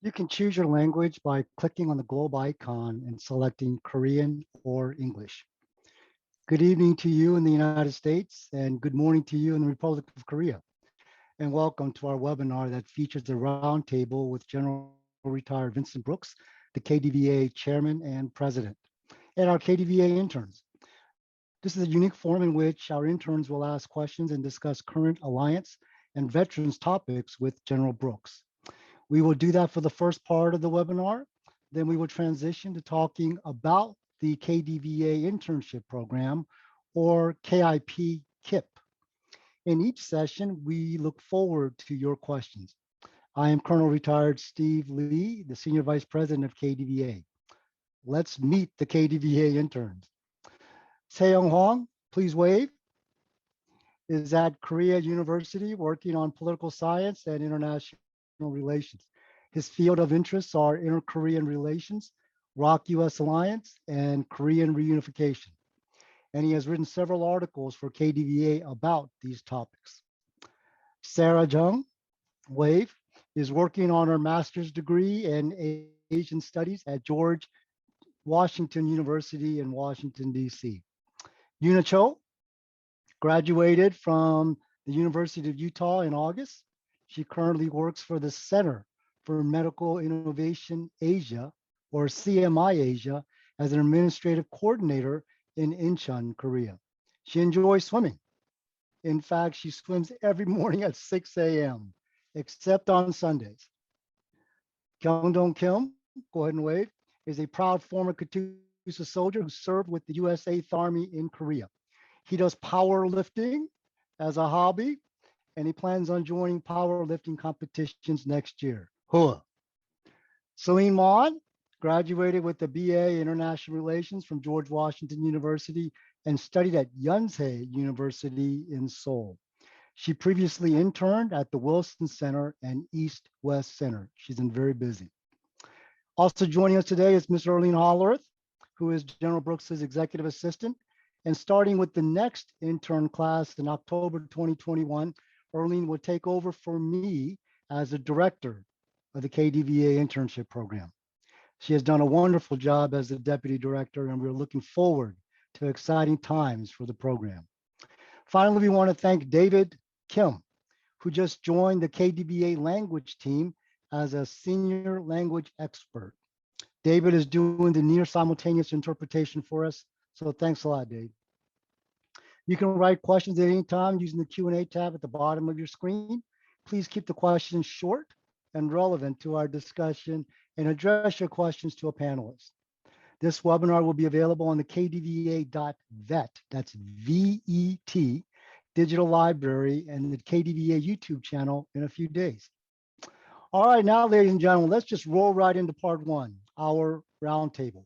You can choose your language by clicking on the globe icon and selecting Korean or English. Good evening to you in the United States and good morning to you in the Republic of Korea. And welcome to our webinar that features the Roundtable with General Retired Vincent Brooks, the KDVA Chairman and President, and our KDVA interns. This is a unique forum in which our interns will ask questions and discuss current alliance and veterans topics with General Brooks. We will do that for the first part of the webinar. Then we will transition to talking about the KDVA Internship Program, or KIP-KIP. In each session, we look forward to your questions. I am Colonel Retired Steve Lee, the Senior Vice President of KDVA. Let's meet the KDVA interns. Taeyong Hwang, please wave, is at Korea University working on political science and international relations. His field of interests are inter-Korean relations, ROK-U.S. alliance, and Korean reunification. And he has written several articles for KDVA about these topics. Sarah Jung, wave, is working on her master's degree in Asian studies at George Washington University in Washington, D.C. Yuna Cho graduated from the University of Utah in August. She currently works for the Center for Medical Innovation Asia, or CMI Asia, as an administrative coordinator in Incheon, Korea. She enjoys swimming. In fact, she swims every morning at 6 a.m., except on Sundays. Kyung-dong Kim, go ahead and wave, is a proud former Katyusha soldier who served with the U.S. 8th Army in Korea. He does powerlifting as a hobby, and he plans on joining powerlifting competitions next year. Hua. Celine Mon graduated with a BA International Relations from George Washington University and studied at Yonsei University in Seoul. She previously interned at the Wilson Center and East West Center. She's been very busy. Also joining us today is Ms. Erlene Hollerith, who is General Brooks's executive assistant. And starting with the next intern class in October 2021, Erlene will take over for me as the director of the KDVA Internship Program. She has done a wonderful job as the deputy director, and we're looking forward to exciting times for the program. Finally, we want to thank David Kim, who just joined the KDVA language team as a senior language expert. David is doing the near simultaneous interpretation for us, so thanks a lot, Dave. You can write questions at any time using the Q&A tab at the bottom of your screen. Please keep the questions short and relevant to our discussion and address your questions to a panelist. This webinar will be available on the kdva.vet, that's V-E-T, digital library, and the KDVA YouTube channel in a few days. All right, now, ladies and gentlemen, let's just roll right into part one, our roundtable.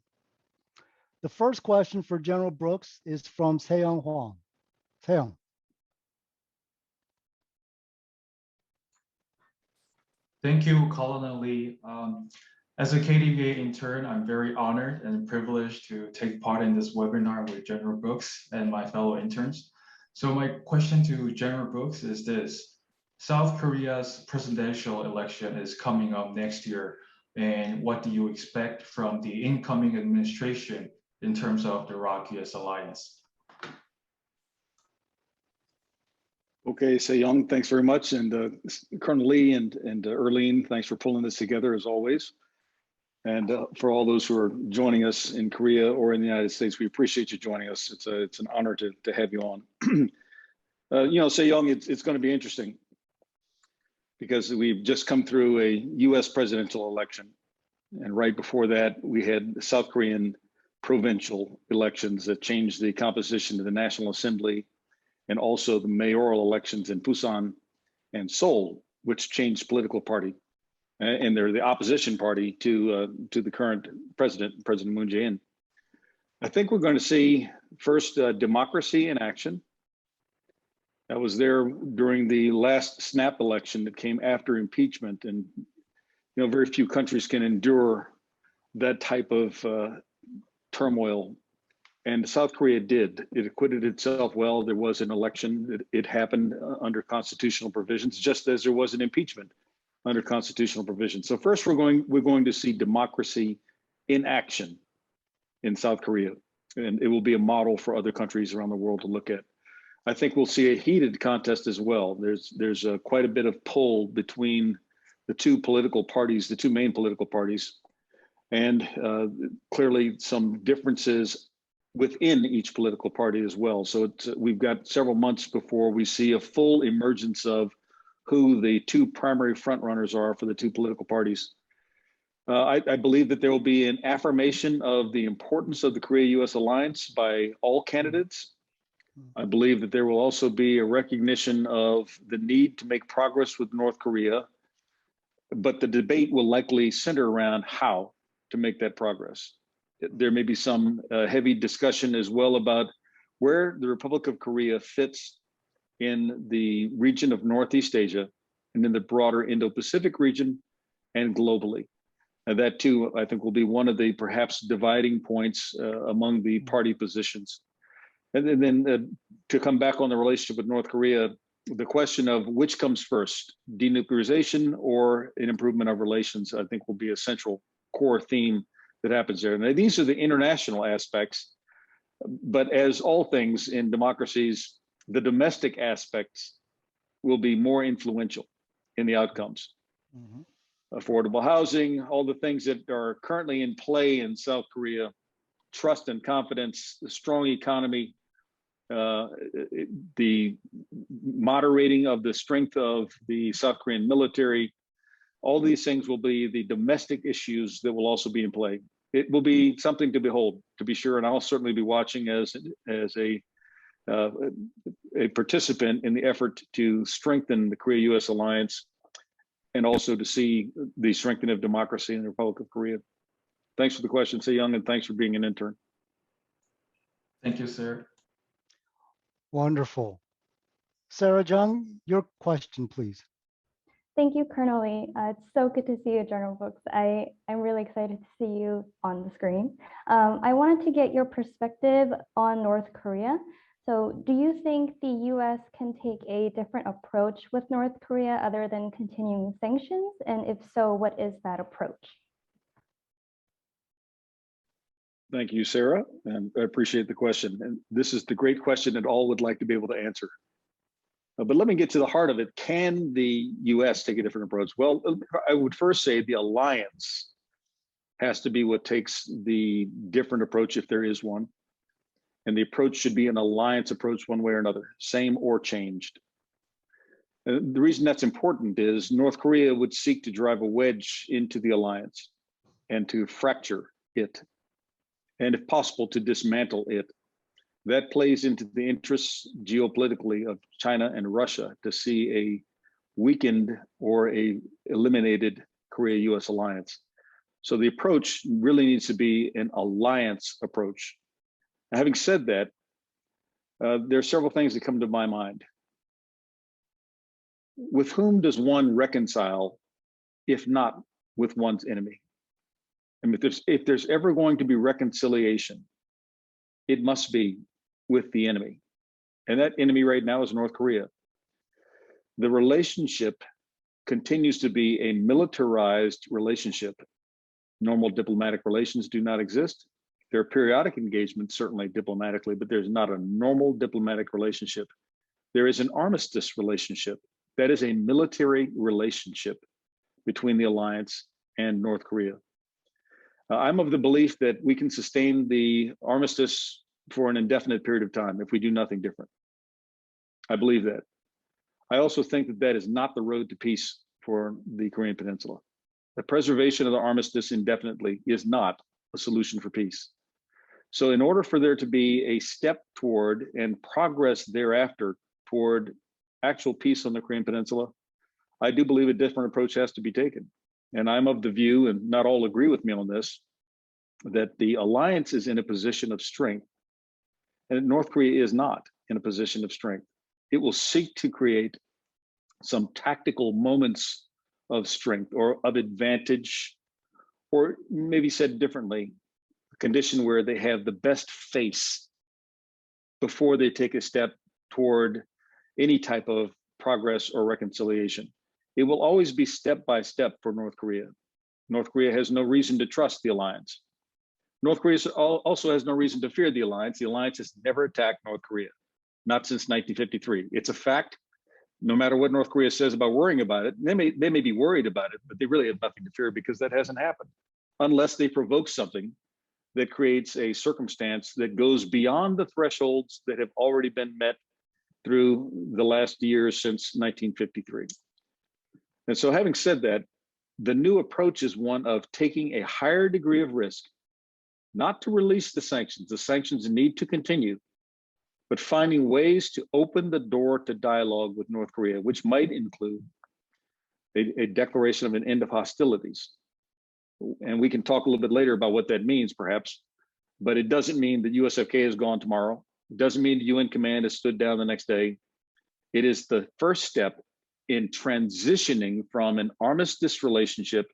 The first question for General Brooks is from Taeyong Hwang. Taeyong. Thank you, Colonel Lee. As a KDVA intern, I'm very honored and privileged to take part in this webinar with General Brooks and my fellow interns. So my question to General Brooks is this: South Korea's presidential election is coming up next year, and what do you expect from the incoming administration in terms of the ROK-U.S. alliance? Okay, Taeyong, thanks very much. And Colonel Lee and Erlene, thanks for pulling this together as always. And for all those who are joining us in Korea or in the United States, we appreciate you joining us. It's an honor to have you on. Taeyong, it's going to be interesting because we've just come through a U.S. presidential election. And right before that, we had South Korean provincial elections that changed the composition of the National Assembly, and also the mayoral elections in Busan and Seoul, which changed political party. And they're the opposition party to the current president, President Moon Jae-in. I think we're going to see first democracy in action. That was there during the last snap election that came after impeachment, and very few countries can endure that type of turmoil. And South Korea did. It acquitted itself well. There was an election. It happened under constitutional provisions, just as there was an impeachment under constitutional provision. So first, we're going to see democracy in action in South Korea, and it will be a model for other countries around the world to look at. I think we'll see a heated contest as well. There's quite a bit of pull between the two political parties, the two main political parties, and clearly some differences within each political party as well. So we've got several months before we see a full emergence of who the two primary frontrunners are for the two political parties. I believe that there will be an affirmation of the importance of the Korea-U.S. alliance by all candidates. I believe that there will also be a recognition of the need to make progress with North Korea, but the debate will likely center around how to make that progress. There may be some heavy discussion as well about where the Republic of Korea fits in the region of Northeast Asia and in the broader Indo-Pacific region and globally. And that too, I think, will be one of the perhaps dividing points among the party positions. And then to come back on the relationship with North Korea, the question of which comes first, denuclearization or an improvement of relations, I think will be a central core theme that happens there. And these are the international aspects, but as all things in democracies, the domestic aspects will be more influential in the outcomes. Mm-hmm. Affordable housing, all the things that are currently in play in South Korea, trust and confidence, the strong economy, the moderating of the strength of the South Korean military, all these things will be the domestic issues that will also be in play. It will be something to behold, to be sure, and I'll certainly be watching as a participant in the effort to strengthen the Korea-U.S. alliance and also to see the strengthening of democracy in the Republic of Korea. Thanks for the question, Se-Young, and thanks for being an intern. Thank you, sir. Wonderful. Sarah Jung, your question, please. Thank you, Colonel Lee. It's so good to see you, General Brooks. I'm really excited to see you on the screen. I wanted to get your perspective on North Korea. So do you think the U.S. can take a different approach with North Korea other than continuing sanctions? And if so, what is that approach? Thank you, Sarah, and I appreciate the question. And this is the great question that all would like to be able to answer. But let me get to the heart of it. Can the U.S. take a different approach? Well, I would first say the alliance has to be what takes the different approach if there is one. And the approach should be an alliance approach one way or another, same or changed. The reason that's important is North Korea would seek to drive a wedge into the alliance and to fracture it, and if possible, to dismantle it. That plays into the interests geopolitically of China and Russia to see a weakened or a eliminated Korea-U.S. alliance. So the approach really needs to be an alliance approach. Now, having said that, there are several things that come to my mind. With whom does one reconcile, if not with one's enemy? I mean, if there's ever going to be reconciliation, it must be with the enemy. And that enemy right now is North Korea. The relationship continues to be a militarized relationship. Normal diplomatic relations do not exist. There are periodic engagements, certainly diplomatically, but there's not a normal diplomatic relationship. There is an armistice relationship. That is a military relationship between the alliance and North Korea. I'm of the belief that we can sustain the armistice for an indefinite period of time if we do nothing different. I believe that. I also think that that is not the road to peace for the Korean Peninsula. The preservation of the armistice indefinitely is not a solution for peace. So in order for there to be a step toward and progress thereafter toward actual peace on the Korean Peninsula, I do believe a different approach has to be taken. And I'm of the view, and not all agree with me on this, that the alliance is in a position of strength, and North Korea is not in a position of strength. It will seek to create some tactical moments of strength or of advantage, or maybe said differently, a condition where they have the best face before they take a step toward any type of progress or reconciliation. It will always be step by step for North Korea. North Korea has no reason to trust the alliance. North Korea also has no reason to fear the alliance. The alliance has never attacked North Korea, not since 1953. It's a fact. No matter what North Korea says about worrying about it, they may be worried about it, but they really have nothing to fear because that hasn't happened, unless they provoke something that creates a circumstance that goes beyond the thresholds that have already been met through the last years since 1953. And so having said that, the new approach is one of taking a higher degree of risk, not to release the sanctions. The sanctions need to continue, but finding ways to open the door to dialogue with North Korea, which might include a declaration of an end of hostilities. And we can talk a little bit later about what that means, perhaps, but it doesn't mean that USFK is gone tomorrow. It doesn't mean the UN command has stood down the next day. It is the first step in transitioning from an armistice relationship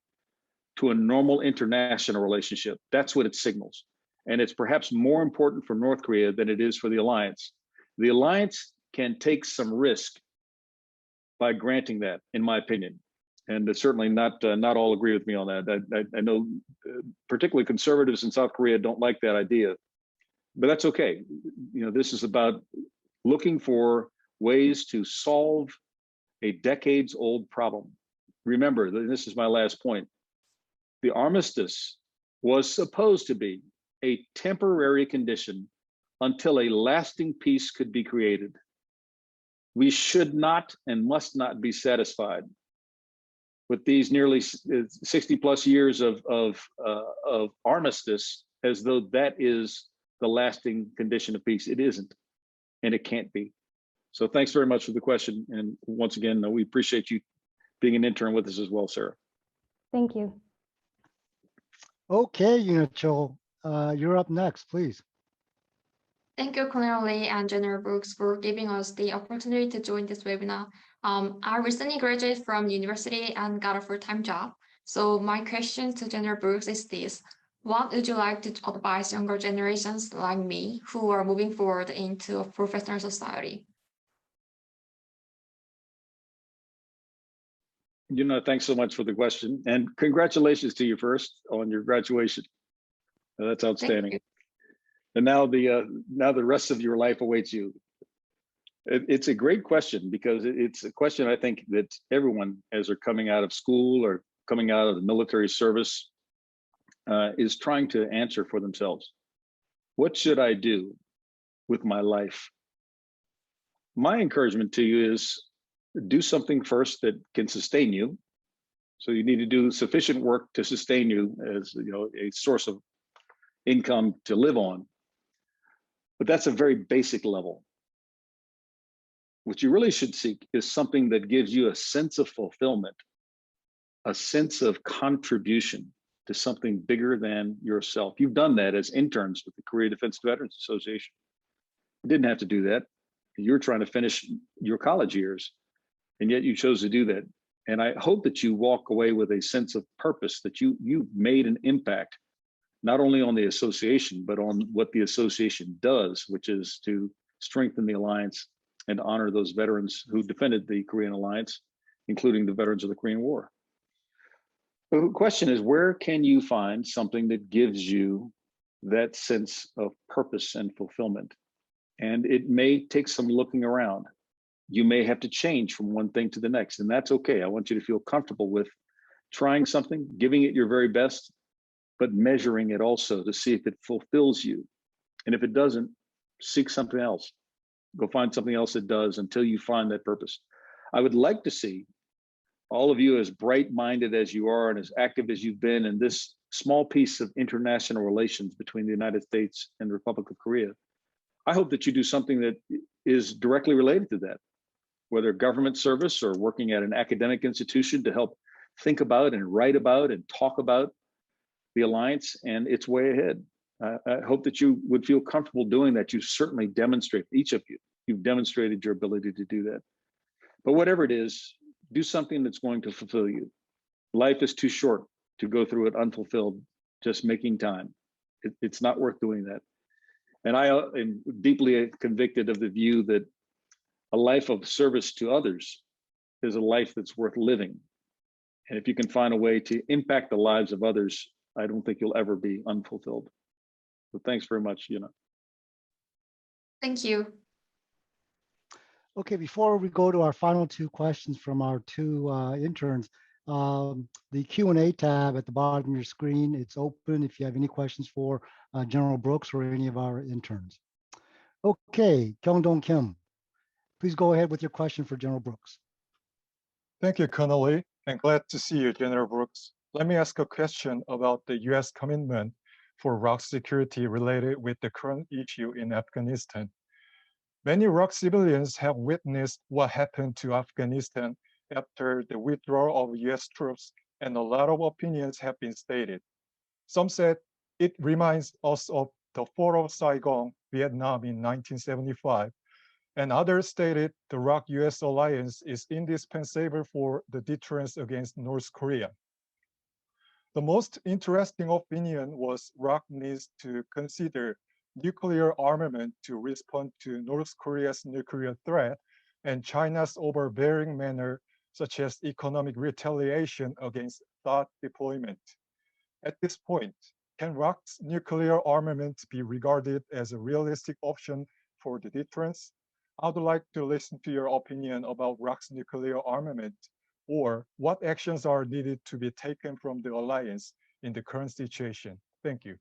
to a normal international relationship. That's what it signals. And it's perhaps more important for North Korea than it is for the alliance. The alliance can take some risk by granting that, in my opinion. And certainly not all agree with me on that. I know particularly conservatives in South Korea don't like that idea, but that's okay. You know, this is about looking for ways to solve a decades-old problem. Remember, this is my last point. The armistice was supposed to be a temporary condition until a lasting peace could be created. We should not and must not be satisfied with these nearly 60 plus years of armistice as though that is the lasting condition of peace. It isn't, and it can't be. So thanks very much for the question. And once again, we appreciate you being an intern with us as well, Sarah. Thank you. Okay, Unichol, you're up next, please. Thank you, Colonel Lee and General Brooks, for giving us the opportunity to join this webinar. I recently graduated from university and got a full-time job. So my question to General Brooks is this: what would you like to advise younger generations like me who are moving forward into a professional society? Thanks so much for the question, and congratulations to you first on your graduation. That's outstanding. And now the rest of your life awaits you. It's a great question because it's a question I think that everyone, as they're coming out of school or coming out of the military service, is trying to answer for themselves. What should I do with my life? My encouragement to you is do something first that can sustain you. So you need to do sufficient work to sustain you as a source of income to live on. But that's a very basic level. What you really should seek is something that gives you a sense of fulfillment, a sense of contribution to something bigger than yourself. You've done that as interns with the Korea Defense Veterans Association. You didn't have to do that. You're trying to finish your college years, and yet you chose to do that. And I hope that you walk away with a sense of purpose, that you've made an impact, not only on the association, but on what the association does, which is to strengthen the alliance and honor those veterans who defended the Korean alliance, including the veterans of the Korean War. The question is, where can you find something that gives you that sense of purpose and fulfillment? And it may take some looking around. You may have to change from one thing to the next, and that's okay. I want you to feel comfortable with trying something, giving it your very best, but measuring it also to see if it fulfills you. And if it doesn't, seek something else. Go find something else that does until you find that purpose. I would like to see all of you, as bright-minded as you are and as active as you've been in this small piece of international relations between the United States and the Republic of Korea. I hope that you do something that is directly related to that, whether government service or working at an academic institution to help think about and write about and talk about the alliance and its way ahead. I hope that you would feel comfortable doing that. You certainly demonstrate, each of you, you've demonstrated your ability to do that. But whatever it is, do something that's going to fulfill you. Life is too short to go through it unfulfilled, just making time. It's not worth doing that. And I am deeply convicted of the view that a life of service to others is a life that's worth living. And if you can find a way to impact the lives of others, I don't think you'll ever be unfulfilled. So thanks very much, Yuna. Thank you. Okay, before we go to our final two questions from our two interns, the Q&A tab at the bottom of your screen, it's open if you have any questions for General Brooks or any of our interns. Okay, Kyung-Dong Kim, please go ahead with your question for General Brooks. Thank you, Colonel Lee, and glad to see you, General Brooks. Let me ask a question about the U.S. commitment for ROK security related with the current issue in Afghanistan. Many ROK civilians have witnessed what happened to Afghanistan after the withdrawal of U.S. troops, and a lot of opinions have been stated. Some said it reminds us of the fall of Saigon, Vietnam in 1975, and others stated the ROK-U.S. alliance is indispensable for the deterrence against North Korea. The most interesting opinion was ROK needs to consider nuclear armament to respond to North Korea's nuclear threat and China's overbearing manner, such as economic retaliation against THAAD deployment. At this point, can ROK's nuclear armament be regarded as a realistic option for the deterrence? I would like to listen to your opinion about ROK's nuclear armament, or what actions are needed to be taken from the alliance in the current situation. Thank you.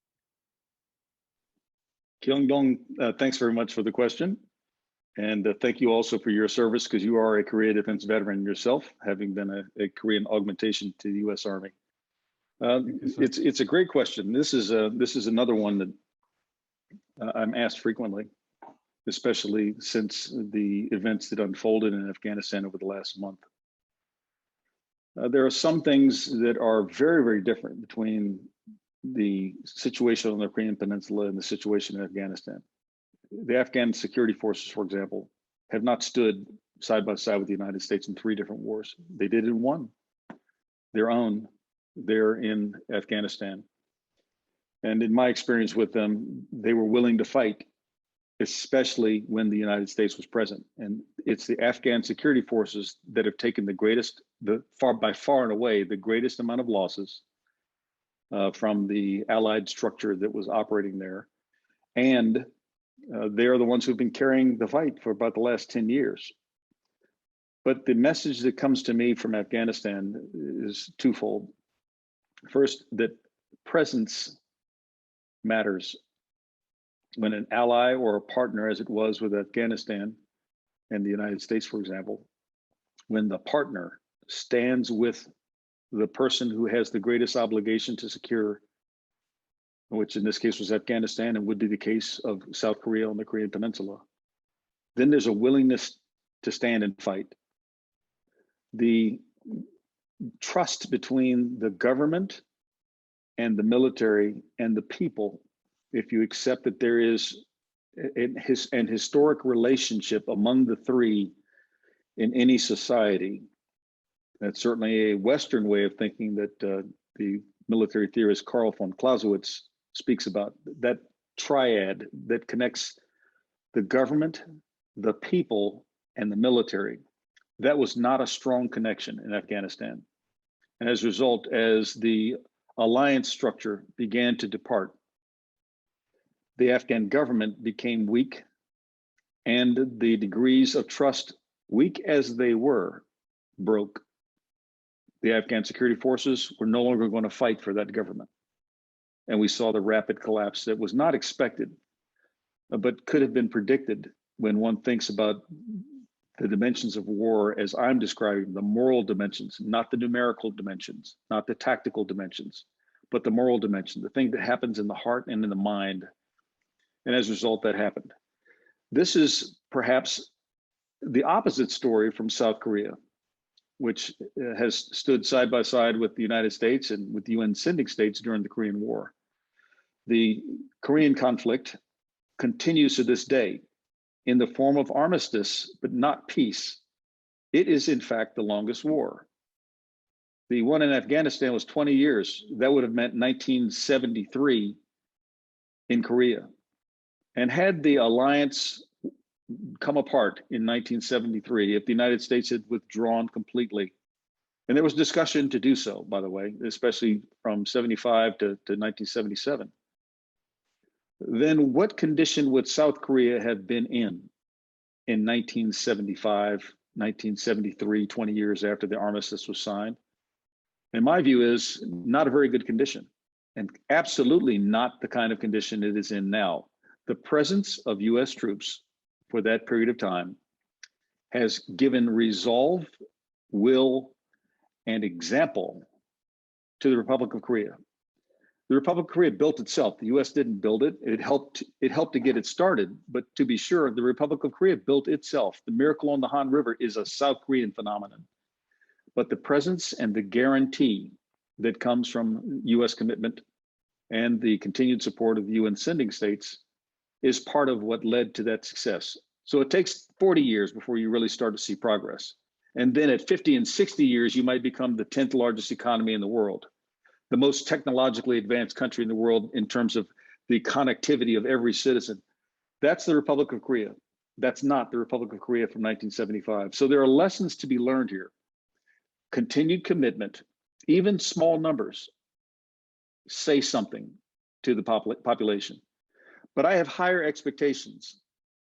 Kyung-Dong, thanks very much for the question. And thank you also for your service, because you are a Korea defense veteran yourself, having been a Korean augmentation to the U.S. Army. It's a great question. This is another one that I'm asked frequently, especially since the events that unfolded in Afghanistan over the last month. There are some things that are very, very different between the situation on the Korean Peninsula and the situation in Afghanistan. The Afghan security forces, for example, have not stood side by side with the United States in 3 different wars. They did it in one, their own, there in Afghanistan. And in my experience with them, they were willing to fight, especially when the United States was present. And it's the Afghan security forces that have taken by far and away, the greatest amount of losses from the allied structure that was operating there. And they are the ones who've been carrying the fight for about the last 10 years. But the message that comes to me from Afghanistan is twofold. First, that presence matters. When an ally or a partner, as it was with Afghanistan and the United States, for example, when the partner stands with the person who has the greatest obligation to secure, which in this case was Afghanistan and would be the case of South Korea on the Korean Peninsula, then there's a willingness to stand and fight. The trust between the government and the military and the people, if you accept that there is an historic relationship among the three in any society, that's certainly a Western way of thinking that the military theorist Karl von Clausewitz speaks about, that triad that connects the government, the people, and the military. That was not a strong connection in Afghanistan. And as a result, as the alliance structure began to depart, the Afghan government became weak, and the degrees of trust, weak as they were, broke. The Afghan security forces were no longer going to fight for that government. And we saw the rapid collapse that was not expected, but could have been predicted when one thinks about the dimensions of war as I'm describing, the moral dimensions, not the numerical dimensions, not the tactical dimensions, but the moral dimension, the thing that happens in the heart and in the mind. And as a result, that happened. This is perhaps the opposite story from South Korea, which has stood side by side with the United States and with the UN sending states during the Korean War. The Korean conflict continues to this day in the form of armistice, but not peace. It is in fact the longest war. The one in Afghanistan was 20 years. That would have meant 1973 in Korea. And had the alliance come apart in 1973 if the United States had withdrawn completely. And there was discussion to do so, by the way, especially from 75 to 1977. Then what condition would South Korea have been in 1975, 1973, 20 years after the armistice was signed? And my view is not a very good condition, and absolutely not the kind of condition it is in now. The presence of US troops for that period of time has given resolve, will, and example to the Republic of Korea. The Republic of Korea built itself. The US didn't build it. It helped to get it started, but to be sure, the Republic of Korea built itself. The miracle on the Han River is a South Korean phenomenon. But the presence and the guarantee that comes from US commitment and the continued support of the UN sending states is part of what led to that success. So it takes 40 years before you really start to see progress. And then at 50 and 60 years, you might become the 10th largest economy in the world, the most technologically advanced country in the world in terms of the connectivity of every citizen. That's the Republic of Korea. That's not the Republic of Korea from 1975. So there are lessons to be learned here. Continued commitment, even small numbers, say something to the population. But I have higher expectations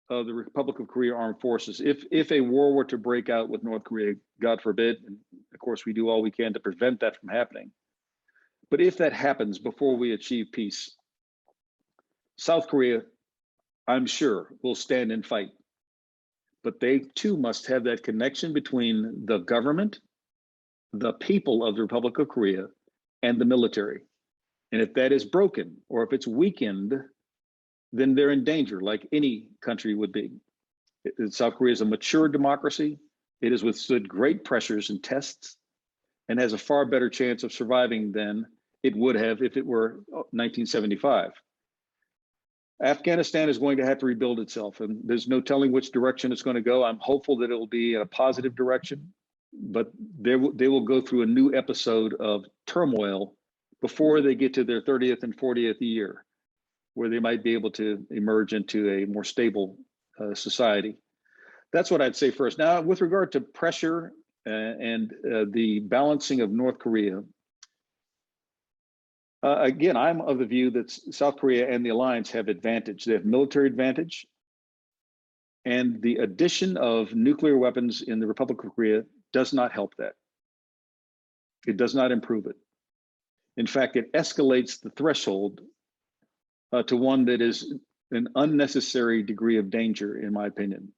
of the Republic of Korea Armed Forces. If a war were to break out with North Korea, God forbid, and of course we do all we can to prevent that from happening. But if that happens before we achieve peace, South Korea, I'm sure, will stand and fight. But they too must have that connection between the government, the people of the Republic of Korea, and the military. And if that is broken, or if it's weakened, then they're in danger, like any country would be. South Korea is a mature democracy. It has withstood great pressures and tests and has a far better chance of surviving than it would have if it were 1975. Afghanistan is going to have to rebuild itself, and there's no telling which direction it's going to go. I'm hopeful that it will be in a positive direction, but they will go through a new episode of turmoil before they get to their 30th and 40th year, where they might be able to emerge into a more stable society. That's what I'd say first. Now, with regard to pressure and the balancing of North Korea, again, I'm of the view that South Korea and the alliance have advantage. They have military advantage, and the addition of nuclear weapons in the Republic of Korea does not help that. It does not improve it. In fact, it escalates the threshold to one that is an unnecessary degree of danger, in my opinion.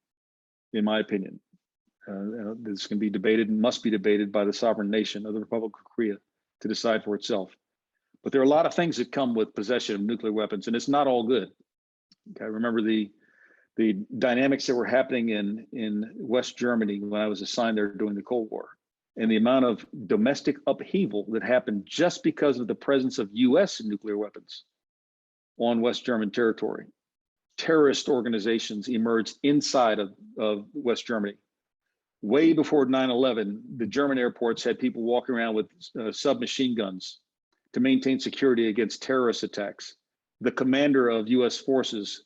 This can be debated and must be debated by the sovereign nation of the Republic of Korea to decide for itself. But there are a lot of things that come with possession of nuclear weapons, and it's not all good. I remember the dynamics that were happening in West Germany when I was assigned there during the Cold War, and the amount of domestic upheaval that happened just because of the presence of US nuclear weapons on West German territory. Terrorist organizations emerged inside of West Germany. Way before 9/11, the German airports had people walking around with submachine guns to maintain security against terrorist attacks. The commander of US forces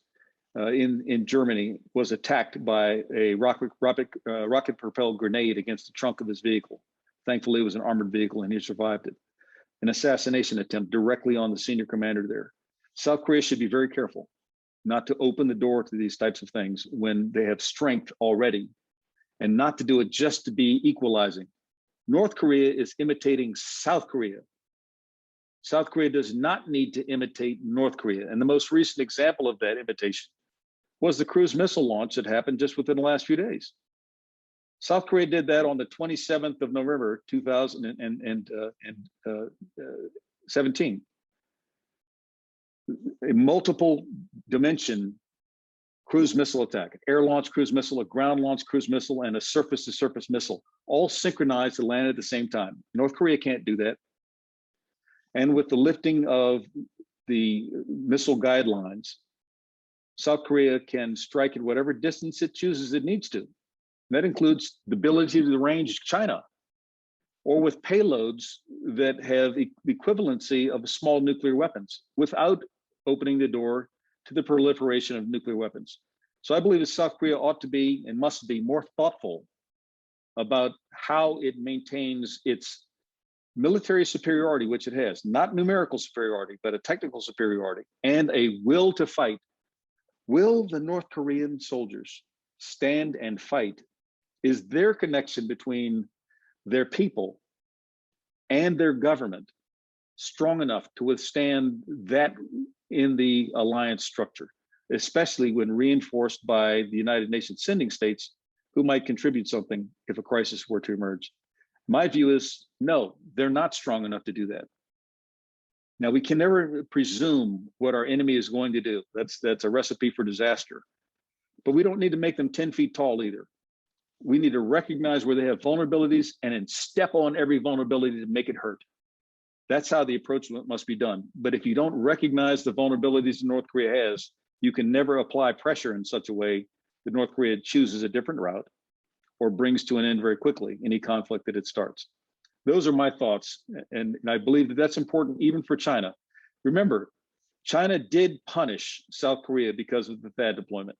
in Germany was attacked by a rocket-propelled grenade against the trunk of his vehicle. Thankfully, it was an armored vehicle and he survived it. An assassination attempt directly on the senior commander there. South Korea should be very careful not to open the door to these types of things when they have strength already, and not to do it just to be equalizing. North Korea is imitating South Korea. South Korea does not need to imitate North Korea. And the most recent example of that imitation was the cruise missile launch that happened just within the last few days. South Korea did that on the 27th of November, 2017. A multiple dimension cruise missile attack, air launch cruise missile, a ground launch cruise missile, and a surface to surface missile, all synchronized to land at the same time. North Korea can't do that. And with the lifting of the missile guidelines, South Korea can strike at whatever distance it chooses it needs to. And that includes the ability to range China, or with payloads that have the equivalency of small nuclear weapons without opening the door to the proliferation of nuclear weapons. So I believe that South Korea ought to be and must be more thoughtful about how it maintains its military superiority, which it has, not numerical superiority, but a technical superiority and a will to fight. Will the North Korean soldiers stand and fight? Is their connection between their people and their government strong enough to withstand that in the alliance structure, especially when reinforced by the United Nations sending states who might contribute something if a crisis were to emerge? My view is no, they're not strong enough to do that. Now, we can never presume what our enemy is going to do. That's a recipe for disaster. But we don't need to make them 10 feet tall either. We need to recognize where they have vulnerabilities and then step on every vulnerability to make it hurt. That's how the approach must be done. But if you don't recognize the vulnerabilities that North Korea has, you can never apply pressure in such a way that North Korea chooses a different route or brings to an end very quickly any conflict that it starts. Those are my thoughts. And I believe that that's important even for China. Remember, China did punish South Korea because of the THAAD deployment.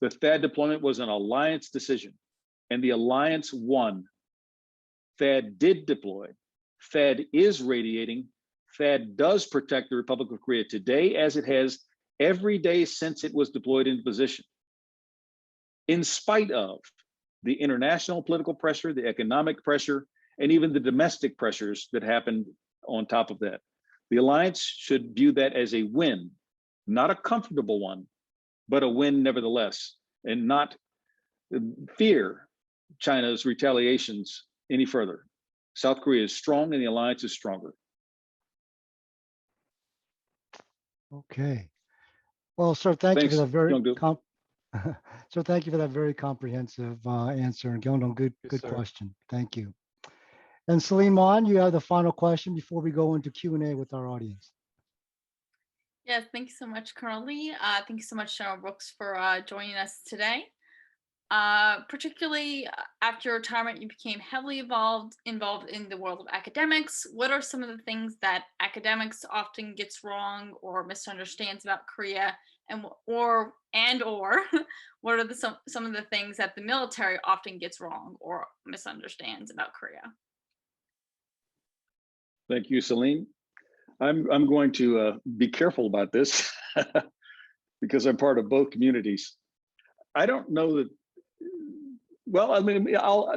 The THAAD deployment was an alliance decision, and the alliance won. THAAD did deploy. THAAD is radiating. THAAD does protect the Republic of Korea today, as it has every day since it was deployed into position, in spite of the international political pressure, the economic pressure, and even the domestic pressures that happened on top of that. The alliance should view that as a win, not a comfortable one, but a win nevertheless, and not fear China's retaliations any further. South Korea is strong and the alliance is stronger. Okay. Well, sir, thank you Thanks, for that very Youngdo. so thank you for that very comprehensive answer. And Gyeongdong, good Yes, sir. question. Thank you. And Celine Mon, you have the final question before we go into Q&A with our audience. Yes, thank you so much, Colonel Lee. Thank you so much, General Brooks, for joining us today. Particularly after your retirement, you became heavily involved in the world of academics. What are some of the things that academics often gets wrong or misunderstands about Korea, and or what are some of the things that the military often gets wrong or misunderstands about Korea? Thank you, Celine. I'm going to be careful about this because I'm part of both communities. I don't know that, well, I mean,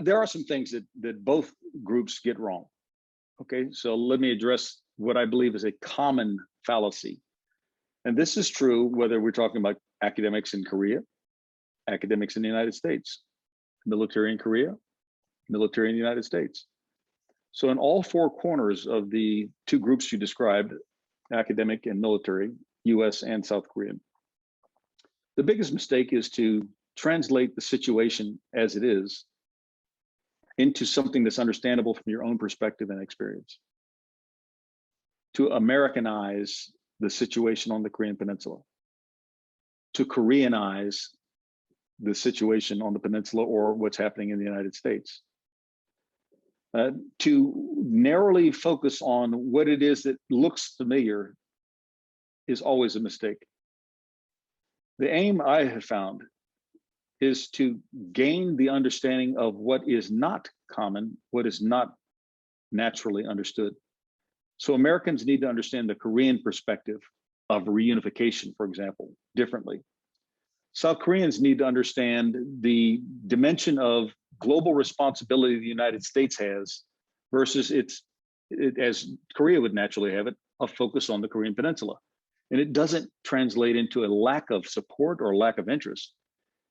there are some things that both groups get wrong. Okay, so let me address what I believe is a common fallacy. And this is true whether we're talking about academics in Korea, academics in the United States, military in Korea, military in the United States. So in all four corners of the two groups you described, academic and military, US and South Korean, the biggest mistake is to translate the situation as it is into something that's understandable from your own perspective and experience. To Americanize the situation on the Korean Peninsula, to Koreanize the situation on the peninsula or what's happening in the United States. To narrowly focus on what it is that looks familiar is always a mistake. The aim I have found is to gain the understanding of what is not common, what is not naturally understood. So Americans need to understand the Korean perspective of reunification, for example, differently. South Koreans need to understand the dimension of global responsibility the United States has versus as Korea would naturally have it, a focus on the Korean Peninsula. And it doesn't translate into a lack of support or lack of interest.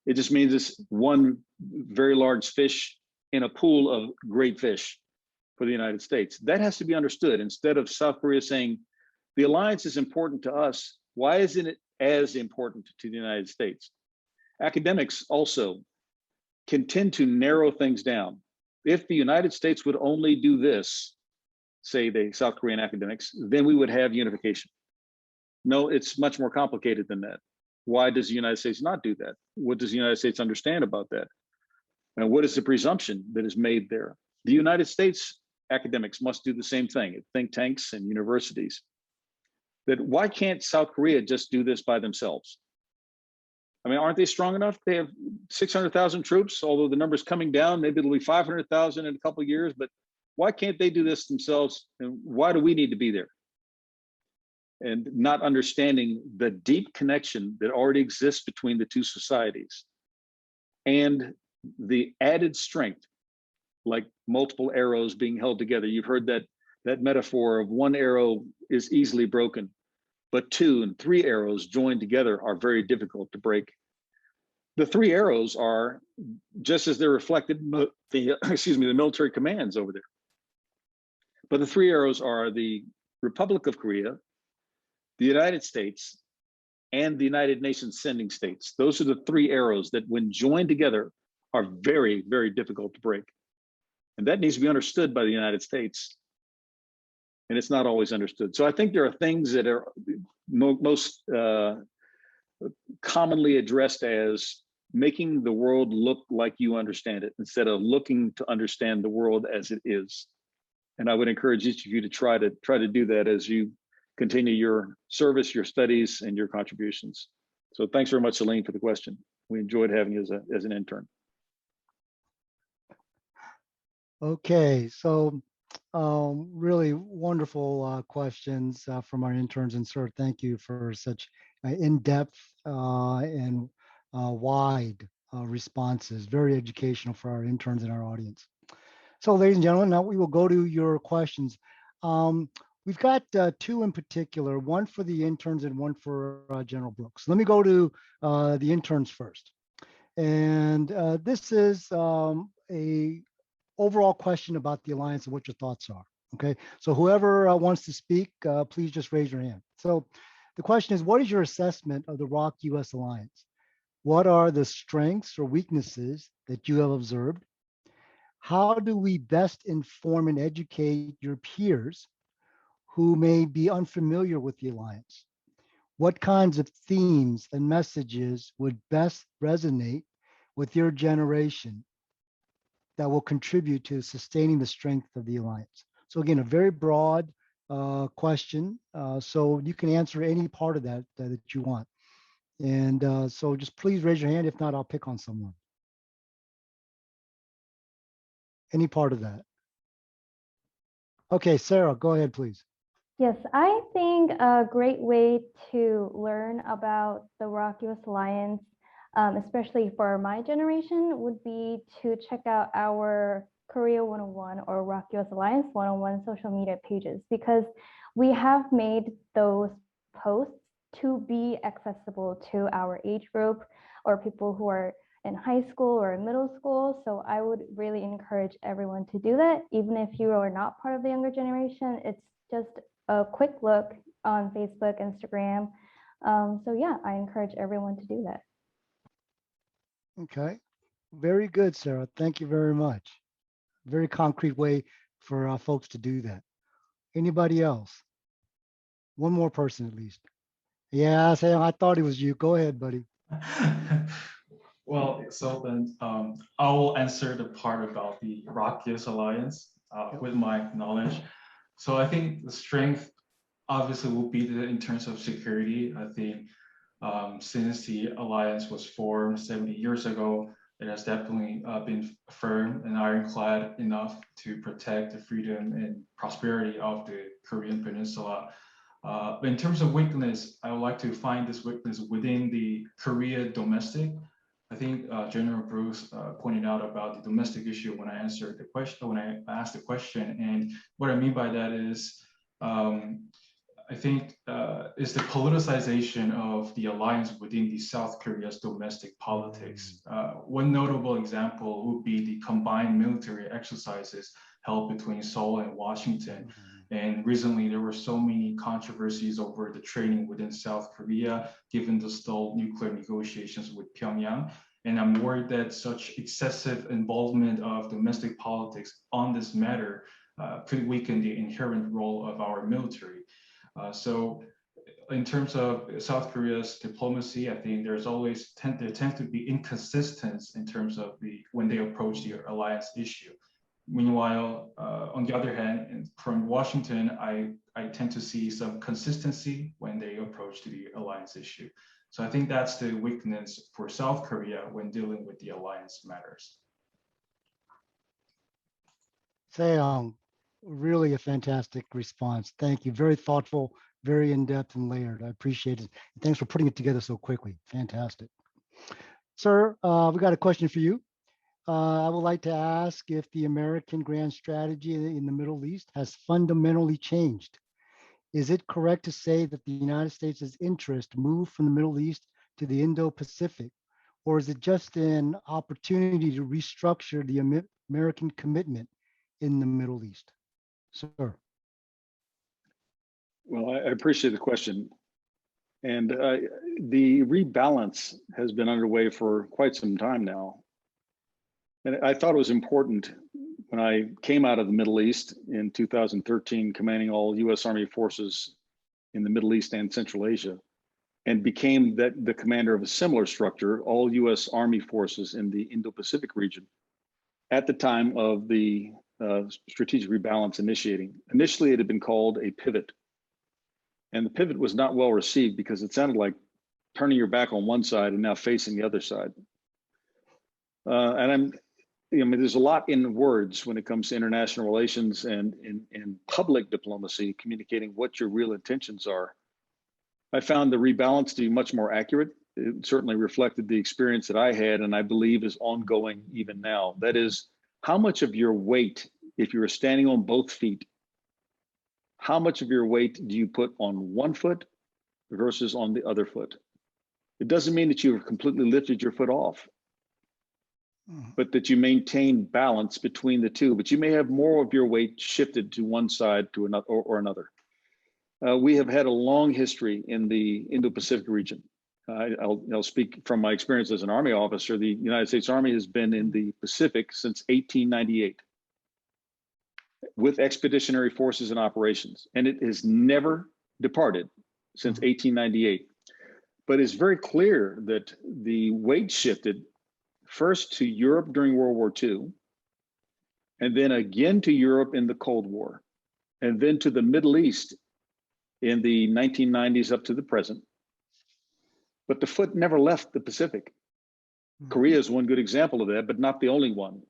It just means it's one very large fish in a pool of great fish for the United States. That has to be understood. Instead of South Korea saying, the alliance is important to us, why isn't it as important to the United States? Academics also can tend to narrow things down. If the United States would only do this, say the South Korean academics, then we would have unification. No, it's much more complicated than that. Why does the United States not do that? What does the United States understand about that? And what is the presumption that is made there? The United States academics must do the same thing at think tanks and universities. That why can't South Korea just do this by themselves? I mean, aren't they strong enough? They have 600,000 troops, although the number's coming down. Maybe it'll be 500,000 in a couple of years, but why can't they do this themselves? And why do we need to be there? And not understanding the deep connection that already exists between the two societies and the added strength, like multiple arrows being held together. You've heard that metaphor of one arrow is easily broken, but 2 and 3 arrows joined together are very difficult to break. The 3 arrows are, just as they're reflected in the military commands over there. But the 3 arrows are the Republic of Korea, the United States, and the United Nations sending states. Those are the 3 arrows that, when joined together, are very, very difficult to break. And that needs to be understood by the United States. And it's not always understood. So I think there are things that are most commonly addressed as making the world look like you understand it, instead of looking to understand the world as it is. And I would encourage each of you to try to do that as you continue your service, your studies, and your contributions. So thanks very much, Celine, for the question. We enjoyed having you as an intern. Okay, so really wonderful questions from our interns, and sir, thank you for such in-depth and wide responses. Very educational for our interns and our audience. So ladies and gentlemen, now we will go to your questions. We've got 2 in particular, one for the interns and one for General Brooks. Let me go to the interns first. And this is a overall question about the alliance and what your thoughts are. Okay, so whoever wants to speak, please just raise your hand. So the question is, what is your assessment of the ROK-U.S. alliance? What are the strengths or weaknesses that you have observed? How do we best inform and educate your peers who may be unfamiliar with the alliance? What kinds of themes and messages would best resonate with your generation that will contribute to sustaining the strength of the alliance? So again, a very broad question. So you can answer any part of that that you want. And so just please raise your hand. If not, I'll pick on someone. Any part of that. Okay, Sarah, go ahead, please. Yes, I think a great way to learn about the ROK-U.S. alliance, especially for my generation, would be to check out our Korea 101 or ROK-U.S. Alliance 101 social media pages, because we have made those posts to be accessible to our age group or people who are in high school or middle school. So I would really encourage everyone to do that, even if you are not part of the younger generation. It's just a quick look on Facebook, Instagram. So yeah, I encourage everyone to do that. Okay, very good, Sarah. Thank you very much. Very concrete way for folks to do that. Anybody else? One more person at least. Yeah, Sam, I thought it was you. Go ahead, buddy. Well, so then I will answer the part about the ROK-U.S. alliance with my knowledge. So I think the strength obviously will be in terms of security. I think since the alliance was formed 70 years ago, it has definitely been firm and ironclad enough to protect the freedom and prosperity of the Korean Peninsula. But in terms of weakness, I would like to find this weakness within the Korea domestic. I think General Brooks pointed out about the domestic issue when I answered the question, when I asked the question. And what I mean by that is, I think is the politicization of the alliance within the South Korea's domestic politics. One notable example would be the combined military exercises held between Seoul and Washington. And recently there were so many controversies over the training within South Korea, given the stalled nuclear negotiations with Pyongyang. And I'm worried that such excessive involvement of domestic politics on this matter could weaken the inherent role of our military. So in terms of South Korea's diplomacy, I think there tends to be inconsistency in terms of when they approach the alliance issue. Meanwhile, on the other hand, from Washington, I tend to see some consistency when they approach the alliance issue. So I think that's the weakness for South Korea when dealing with the alliance matters. Seong, really a fantastic response. Thank you. Very thoughtful, very in-depth and layered. I appreciate it. Thanks for putting it together so quickly. Fantastic. Sir, we got a question for you. I would like to ask if the American grand strategy in the Middle East has fundamentally changed. Is it correct to say that the United States' interest moved from the Middle East to the Indo-Pacific, or is it just an opportunity to restructure the American commitment in the Middle East? Sir. Well, I appreciate the question. And the rebalance has been underway for quite some time now. And I thought it was important when I came out of the Middle East in 2013, commanding all U.S. Army forces in the Middle East and Central Asia, and became the commander of a similar structure, all U.S. Army forces in the Indo-Pacific region, at the time of the strategic rebalance initiating. Initially, it had been called a pivot. And the pivot was not well received because it sounded like turning your back on one side and now facing the other side. There's a lot in words when it comes to international relations and in public diplomacy, communicating what your real intentions are. I found the rebalance to be much more accurate. It certainly reflected the experience that I had, and I believe is ongoing even now. That is, how much of your weight, if you're standing on both feet, how much of your weight do you put on one foot versus on the other foot? It doesn't mean that you've completely lifted your foot off, but that you maintain balance between the two. But you may have more of your weight shifted to one side to another or another. We have had a long history in the Indo-Pacific region. I'll speak from my experience as an Army officer. The United States Army has been in the Pacific since 1898 with expeditionary forces and operations, and it has never departed since 1898. But it's very clear that the weight shifted first to Europe during World War II, and then again to Europe in the Cold War, and then to the Middle East in the 1990s up to the present. But the foot never left the Pacific. Korea is one good example of that, but not the only one.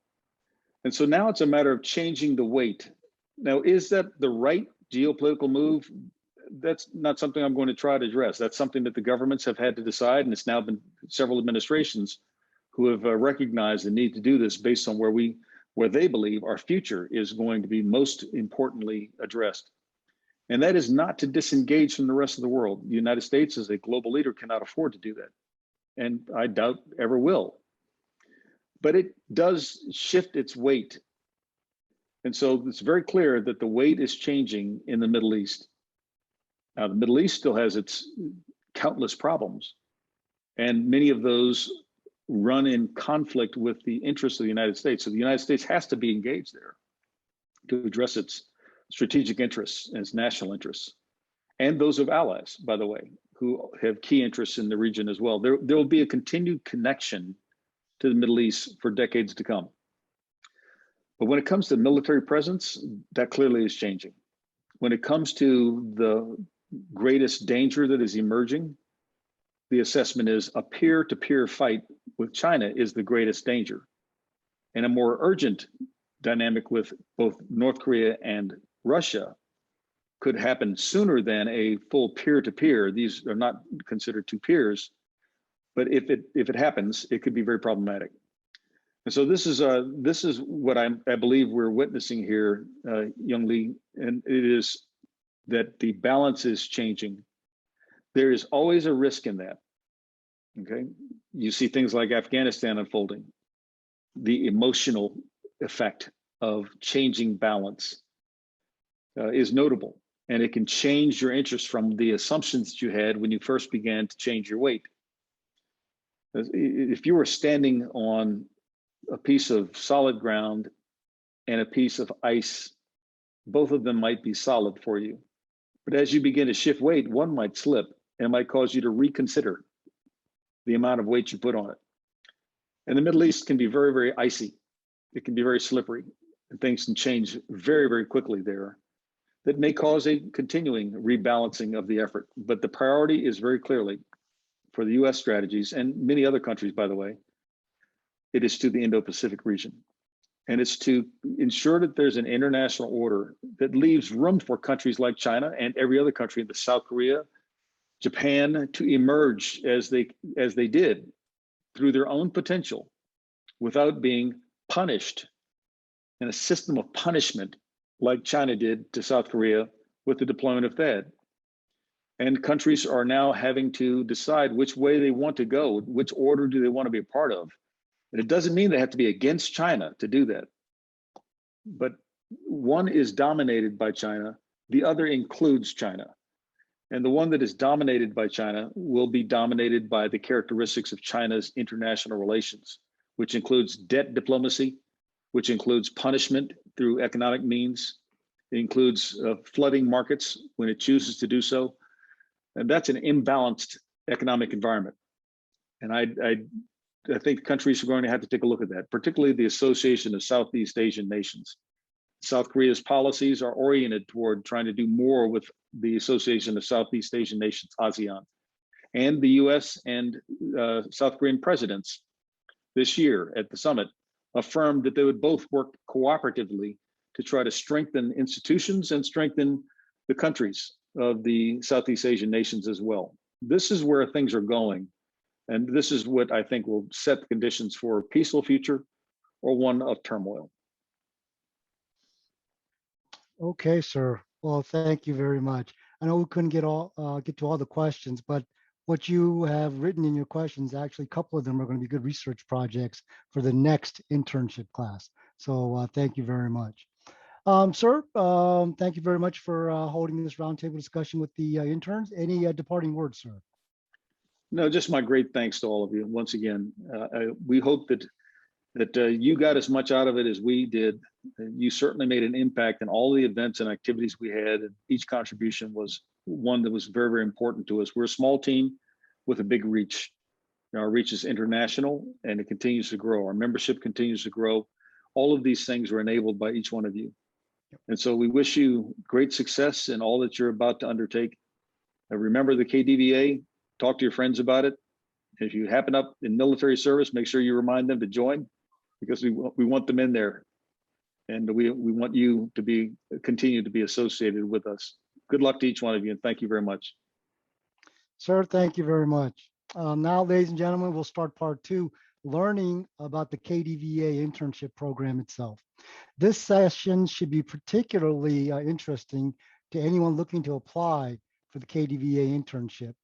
And so now it's a matter of changing the weight. Now, is that the right geopolitical move? That's not something I'm going to try to address. That's something that the governments have had to decide, and it's now been several administrations who have recognized the need to do this based on where they believe our future is going to be most importantly addressed. And that is not to disengage from the rest of the world. The United States as a global leader cannot afford to do that. And I doubt ever will. But it does shift its weight. And so it's very clear that the weight is changing in the Middle East. Now, the Middle East still has its countless problems, and many of those run in conflict with the interests of the United States. So the United States has to be engaged there to address its strategic interests and its national interests, and those of allies, by the way, who have key interests in the region as well. There will be a continued connection to the Middle East for decades to come. But when it comes to military presence, that clearly is changing. When it comes to the greatest danger that is emerging, the assessment is a peer-to-peer fight with China is the greatest danger. And a more urgent dynamic with both North Korea and Russia could happen sooner than a full peer-to-peer. These are not considered two peers, but if it happens, it could be very problematic. And so this is what I believe we're witnessing here, Young Lee, and it is that the balance is changing. There is always a risk in that. Okay, you see things like Afghanistan unfolding, the emotional effect of changing balance is notable, and it can change your interest from the assumptions that you had when you first began to change your weight. If you were standing on a piece of solid ground and a piece of ice, both of them might be solid for you. But as you begin to shift weight, one might slip and it might cause you to reconsider the amount of weight you put on it. And the Middle East can be very, very icy. It can be very slippery, and things can change very, very quickly there. That may cause a continuing rebalancing of the effort. But the priority is very clearly for the U.S. strategies, and many other countries, by the way, it is to the Indo-Pacific region. And it's to ensure that there's an international order that leaves room for countries like China and every other country in the South Korea, Japan, to emerge as they did through their own potential without being punished in a system of punishment like China did to South Korea with the deployment of THAAD. And countries are now having to decide which way they want to go, which order do they want to be a part of. And it doesn't mean they have to be against China to do that. But one is dominated by China, the other includes China. And the one that is dominated by China will be dominated by the characteristics of China's international relations, which includes debt diplomacy, which includes punishment through economic means. It includes flooding markets when it chooses to do so. And that's an imbalanced economic environment. And I think countries are going to have to take a look at that, particularly the Association of Southeast Asian Nations. South Korea's policies are oriented toward trying to do more with the Association of Southeast Asian Nations, ASEAN. And the US and South Korean presidents this year at the summit affirmed that they would both work cooperatively to try to strengthen institutions and strengthen the countries of the Southeast Asian nations as well. This is where things are going. And this is what I think will set the conditions for a peaceful future or one of turmoil. Okay, sir. Well, thank you very much. I know we couldn't get to all the questions, but what you have written in your questions, actually, a couple of them are going to be good research projects for the next internship class. So thank you very much. Sir, thank you very much for holding this roundtable discussion with the interns. Any departing words, sir? No, just my great thanks to all of you. Once again, we hope that you got as much out of it as we did. You certainly made an impact in all the events and activities we had, and each contribution was one that was very, very important to us. We're a small team with a big reach. Our reach is international, and it continues to grow. Our membership continues to grow. All of these things are enabled by each one of you. And so we wish you great success in all that you're about to undertake. Remember the KDVA, talk to your friends about it. If you happen up in military service, make sure you remind them to join, because we want them in there. And we want you to continue to be associated with us. Good luck to each one of you, and thank you very much. Sir, thank you very much. Now, ladies and gentlemen, we'll start part two, learning about the KDVA Internship Program itself. This session should be particularly interesting to anyone looking to apply for the KDVA internship.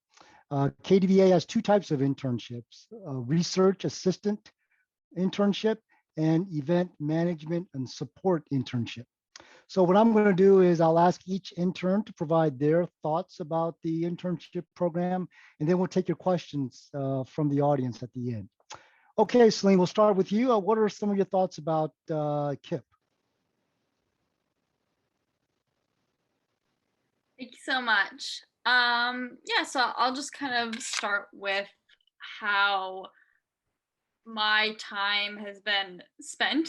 KDVA has two types of internships, research assistant internship and event management and support internship. So what I'm going to do is I'll ask each intern to provide their thoughts about the internship program, and then we'll take your questions from the audience at the end. Okay, Celine, we'll start with you. What are some of your thoughts about KIP? Thank you so much. Yeah, so I'll just kind of start with how my time has been spent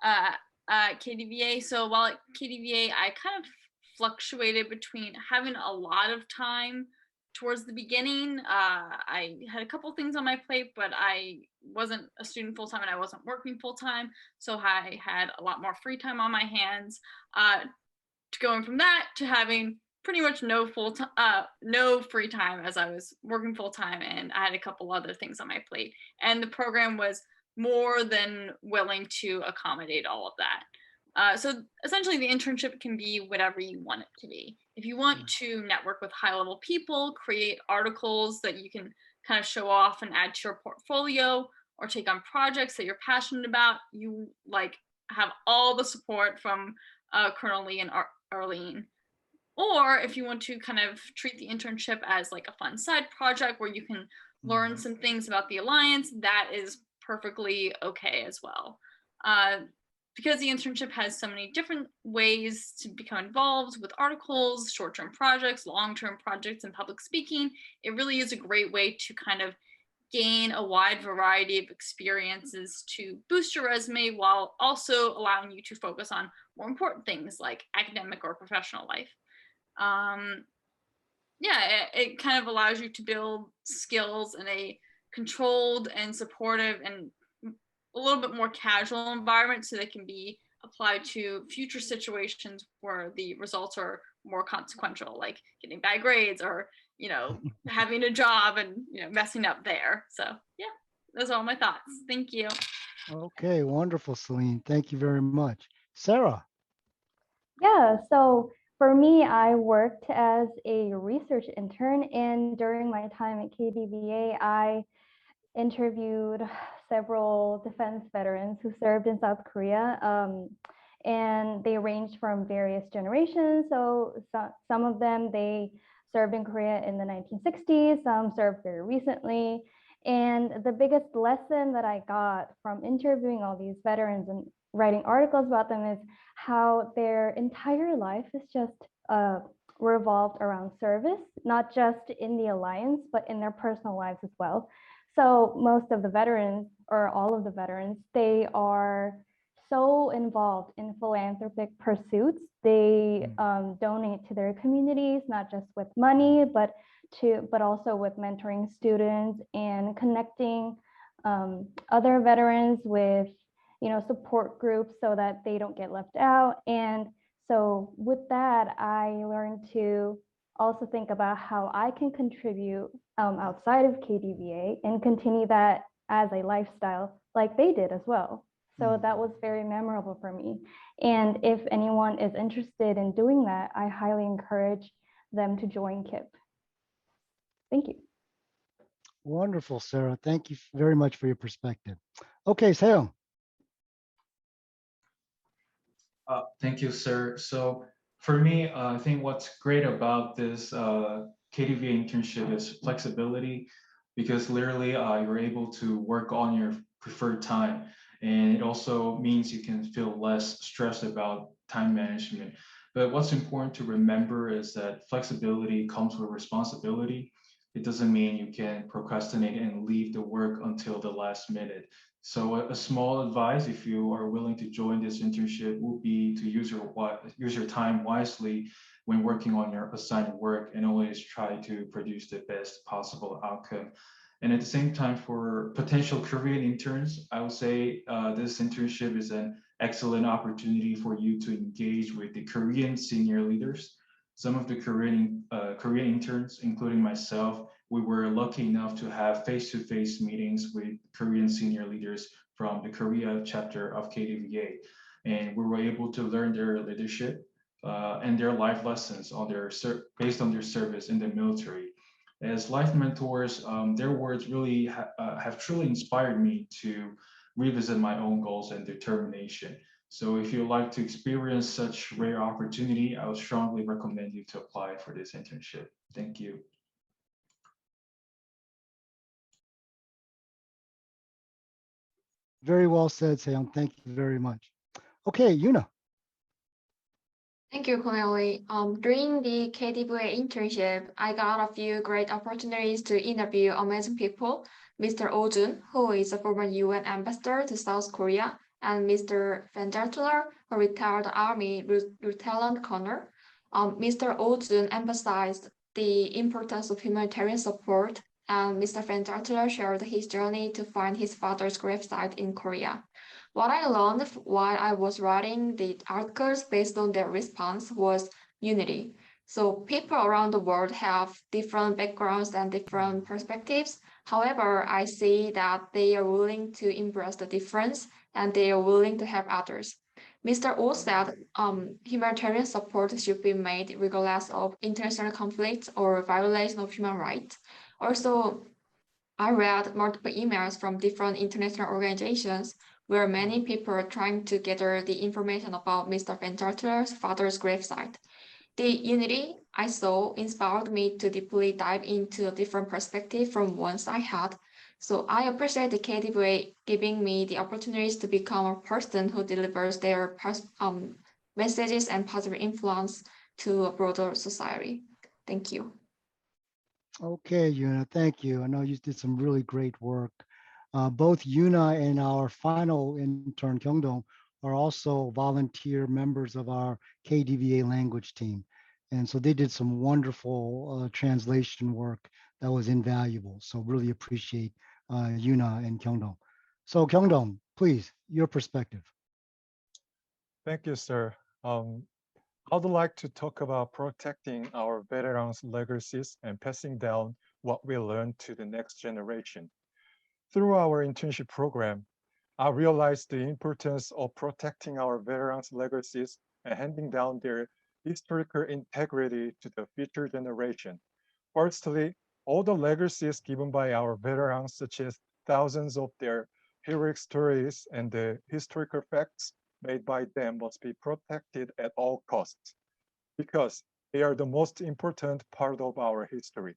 at KDVA. So while at KDVA, I kind of fluctuated between having a lot of time towards the beginning. I had a couple things on my plate, but I wasn't a student full-time and I wasn't working full-time. So I had a lot more free time on my hands, to going from that to having pretty much no free time as I was working full-time, and I had a couple other things on my plate. And the program was more than willing to accommodate all of that. So essentially the internship can be whatever you want it to be. If you want to network with high-level people, create articles that you can kind of show off and add to your portfolio, or take on projects that you're passionate about, you have all the support from Colonel Lee and Arlene. Or if you want to kind of treat the internship as like a fun side project where you can learn some things about the Alliance, that is perfectly okay as well. Because the internship has so many different ways to become involved with articles, short-term projects, long-term projects, and public speaking, it really is a great way to kind of gain a wide variety of experiences to boost your resume while also allowing you to focus on more important things like academic or professional life. yeah, it kind of allows you to build skills in a controlled and supportive and a little bit more casual environment so they can be applied to future situations where the results are more consequential, like getting bad grades or, having a job and, messing up there. So yeah, those are all my thoughts. Thank you. Okay, wonderful, Celine. Thank you very much. Sarah. Yeah, so for me, I worked as a research intern, and during my time at KDVA, I interviewed several defense veterans who served in South Korea, and they ranged from various generations. So some of them, they served in Korea in the 1960s, some served very recently. And the biggest lesson that I got from interviewing all these veterans and writing articles about them is how their entire life is just revolved around service, not just in the alliance, but in their personal lives as well. So most of the veterans, or all of the veterans, they are so involved in philanthropic pursuits. They donate to their communities, not just with money, but also with mentoring students and connecting other veterans with support groups so that they don't get left out. And so with that, I learned to also think about how I can contribute outside of KDVA and continue that as a lifestyle like they did as well. So that was very memorable for me. And if anyone is interested in doing that, I highly encourage them to join KIP. Thank you. Wonderful, Sarah. Thank you very much for your perspective. Okay, Seo. Thank you, sir. So for me, I think what's great about this KDVA internship is flexibility, because literally you're able to work on your preferred time. And it also means you can feel less stressed about time management. But what's important to remember is that flexibility comes with responsibility. It doesn't mean you can procrastinate and leave the work until the last minute. So a small advice, if you are willing to join this internship, would be to use your time wisely when working on your assigned work, and always try to produce the best possible outcome. And at the same time, for potential Korean interns, I would say this internship is an excellent opportunity for you to engage with the Korean senior leaders. Some of the Korean interns, including myself, we were lucky enough to have face-to-face meetings with Korean senior leaders from the Korea chapter of KDVA. And we were able to learn their leadership and their life lessons based on their service in the military. As life mentors, their words really have truly inspired me to revisit my own goals and determination. So if you'd like to experience such rare opportunity, I would strongly recommend you to apply for this internship. Thank you. Very well said, Seong. Thank you very much. Okay, Yuna. Thank you, Cornelia. During the KDVA internship, I got a few great opportunities to interview amazing people. Mr. Oh Jun, who is a former UN ambassador to South Korea, and Mr. Van Dartler, a retired Army Lieutenant Colonel. Mr. Oh Jun emphasized the importance of humanitarian support, and Mr. Van Dartler shared his journey to find his father's gravesite in Korea. What I learned while I was writing the articles based on their response was unity. So people around the world have different backgrounds and different perspectives. However, I see that they are willing to embrace the difference and they are willing to help others. Mr. O said humanitarian support should be made regardless of international conflicts or violation of human rights. Also, I read multiple emails from different international organizations where many people are trying to gather the information about Mr. Van Dartler's father's gravesite. The unity I saw inspired me to deeply dive into a different perspective from ones I had. So I appreciate the KDVA giving me the opportunities to become a person who delivers their messages and positive influence to a broader society. Thank you. Okay, Yuna, thank you. I know you did some really great work. Both Yuna and our final intern, Kyungdong, are also volunteer members of our KDVA language team. And so they did some wonderful translation work that was invaluable. So really appreciate Yuna and Kyungdong. So Kyungdong, please, your perspective. Thank you, sir. I'd like to talk about protecting our veterans' legacies and passing down what we learned to the next generation. Through our internship program, I realized the importance of protecting our veterans' legacies and handing down their historical integrity to the future generation. Firstly, all the legacies given by our veterans, such as thousands of their heroic stories and the historical facts made by them, must be protected at all costs because they are the most important part of our history.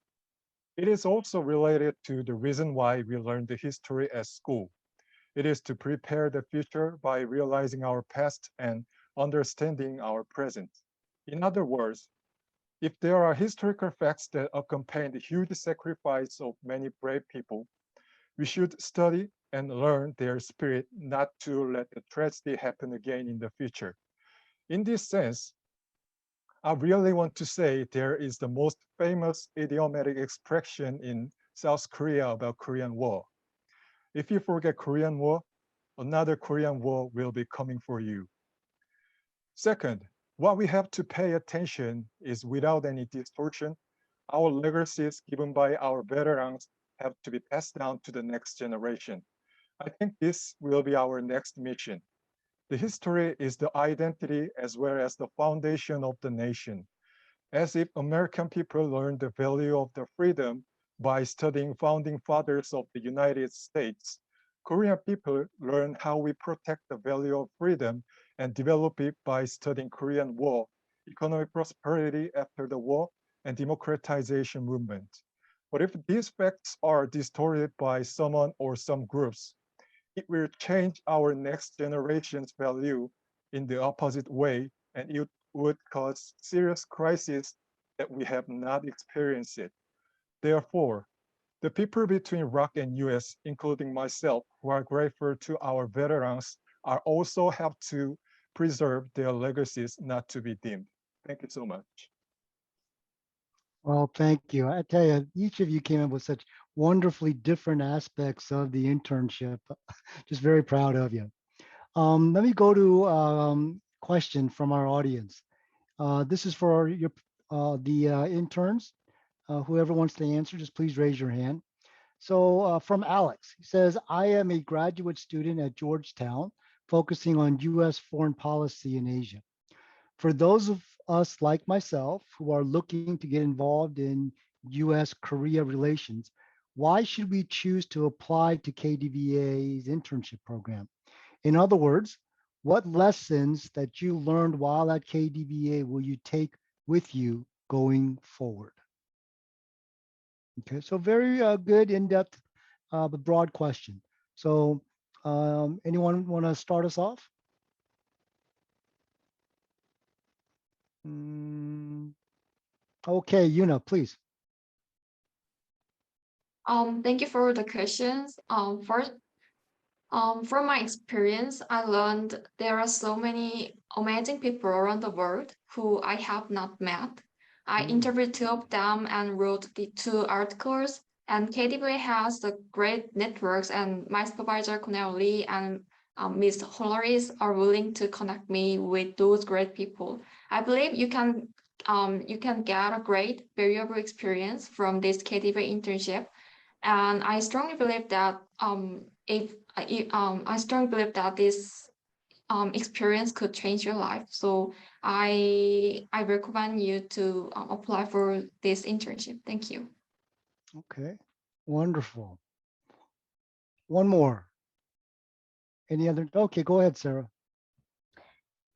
It is also related to the reason why we learn the history at school. It is to prepare the future by realizing our past and understanding our present. In other words, if there are historical facts that accompany the huge sacrifice of many brave people, we should study and learn their spirit not to let the tragedy happen again in the future. In this sense, I really want to say there is the most famous idiomatic expression in South Korea about Korean War. If you forget Korean War, another Korean War will be coming for you. Second, what we have to pay attention is without any distortion, our legacies given by our veterans have to be passed down to the next generation. I think this will be our next mission. The history is the identity as well as the foundation of the nation. As if American people learned the value of the freedom by studying founding fathers of the United States, Korean people learn how we protect the value of freedom and develop it by studying Korean War, economic prosperity after the war, and democratization movement. But if these facts are distorted by someone or some groups, it will change our next generation's value in the opposite way, and it would cause serious crisis that we have not experienced it. Therefore, the people between ROK and U.S., including myself, who are grateful to our veterans, are also have to preserve their legacies not to be dimmed. Thank you so much. Well, thank you. I tell you, each of you came up with such wonderfully different aspects of the internship. Just very proud of you. Let me go to question from our audience. This is for the interns. Whoever wants to answer, just please raise your hand. So from Alex, he says, I am a graduate student at Georgetown, focusing on U.S. foreign policy in Asia. For those of us like myself who are looking to get involved in U.S.-Korea relations, why should we choose to apply to KDVA's internship program? In other words, what lessons that you learned while at KDVA will you take with you going forward? Okay, so very good, in-depth, but broad question. So anyone want to start us off? Okay, Yuna, please. Thank you for the questions. First, from my experience, I learned there are so many amazing people around the world who I have not met. I interviewed two of them and wrote the two articles. And KDVA has the great networks, and my supervisor, Kunal Lee, and Ms. Holaris are willing to connect me with those great people. I believe you can get a great, valuable experience from this KDVA internship. And I strongly believe that I strongly believe that this experience could change your life. So I recommend you to apply for this internship. Thank you. Okay, wonderful. One more. Any other? Okay, go ahead, Sarah.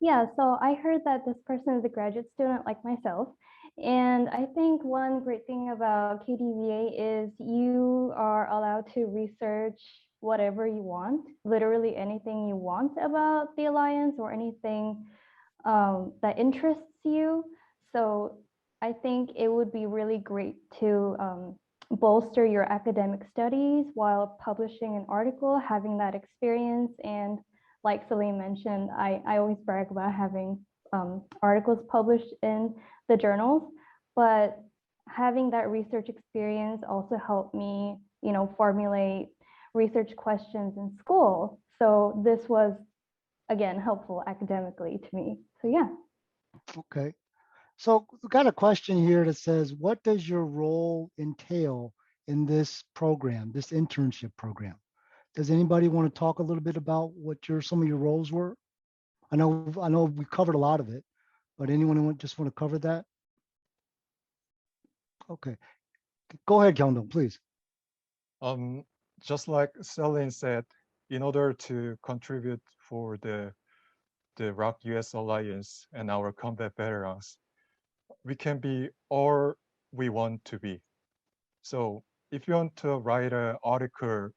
Yeah, so I heard that this person is a graduate student like myself. And I think one great thing about KDVA is you are allowed to research whatever you want, literally anything you want about the Alliance or anything that interests you. So I think it would be really great to bolster your academic studies while publishing an article, having that experience. And like Celine mentioned, I always brag about having articles published in the journals, but having that research experience also helped me, formulate research questions in school. So this was, again, helpful academically to me. So yeah. Okay. So we got a question here that says, what does your role entail in this program, this internship program? Does anybody want to talk a little bit about what some of your roles were? I know we covered a lot of it, but anyone just want to cover that? Okay. Go ahead, Kyung-dong, please. Just like Celine said, in order to contribute for the ROK-U.S. Alliance and our combat veterans, we can be all we want to be. So if you want to write an article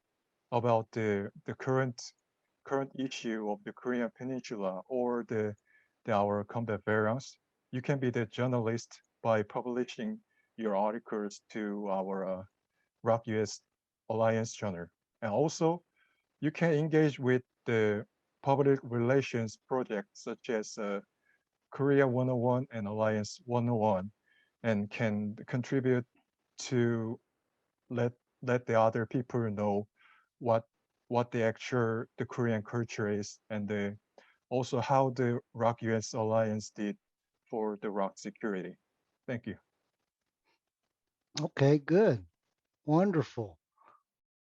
about the current issue of the Korean Peninsula or our combat veterans, you can be the journalist by publishing your articles to our ROK-U.S. Alliance Journal. And also, you can engage with the public relations projects such as Korea 101 and Alliance 101, and can contribute to let the other people know what the Korean culture is, and also how the ROK-U.S. Alliance did for the ROK security. Thank you. Okay, good. Wonderful.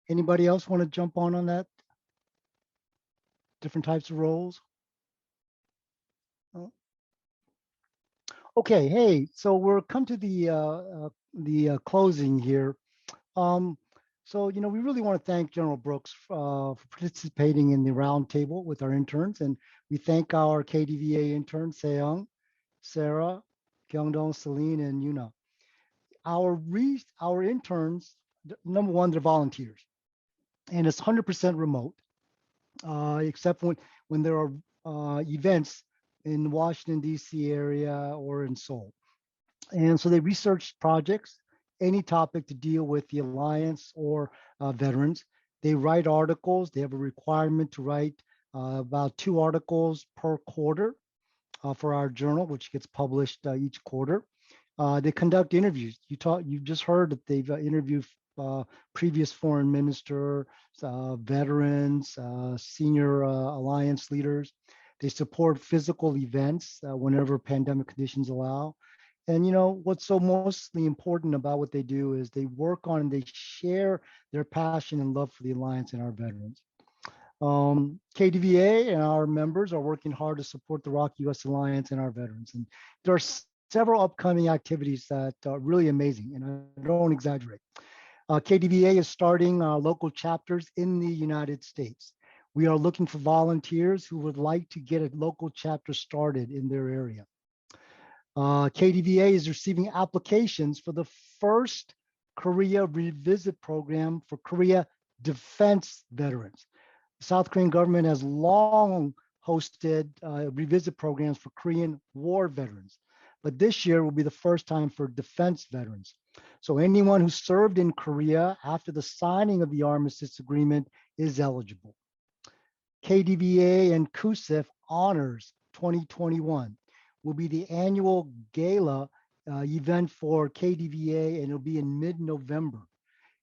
Anybody else want to jump on that? Different types of roles? Oh. Okay, hey, so we're come to the closing here. So, we really want to thank General Brooks for participating in the roundtable with our interns, and we thank our KDVA interns, Seyoung, Sarah, Kyung-dong, Celine, and Yuna. Our interns, number one, they're volunteers, and it's 100% remote, except when there are events in Washington, D.C. area or in Seoul. And so they research projects, any topic to deal with the Alliance or veterans. They write articles. They have a requirement to write about 2 articles per quarter for our journal, which gets published each quarter. They conduct interviews. You just heard that they've interviewed previous foreign minister, veterans, senior Alliance leaders. They support physical events whenever pandemic conditions allow. And what's so mostly important about what they do is they work on and they share their passion and love for the Alliance and our veterans. KDVA and our members are working hard to support the ROK-U.S. Alliance and our veterans. And there are several upcoming activities that are really amazing, and I don't exaggerate. KDVA is starting local chapters in the United States. We are looking for volunteers who would like to get a local chapter started in their area. KDVA is receiving applications for the first Korea Revisit program for Korea defense veterans. The South Korean government has long hosted revisit programs for Korean war veterans, but this year will be the first time for defense veterans. So anyone who served in Korea after the signing of the Armistice Agreement is eligible. KDVA and KUSIF Honors 2021 will be the annual gala event for KDVA, and it'll be in mid-November.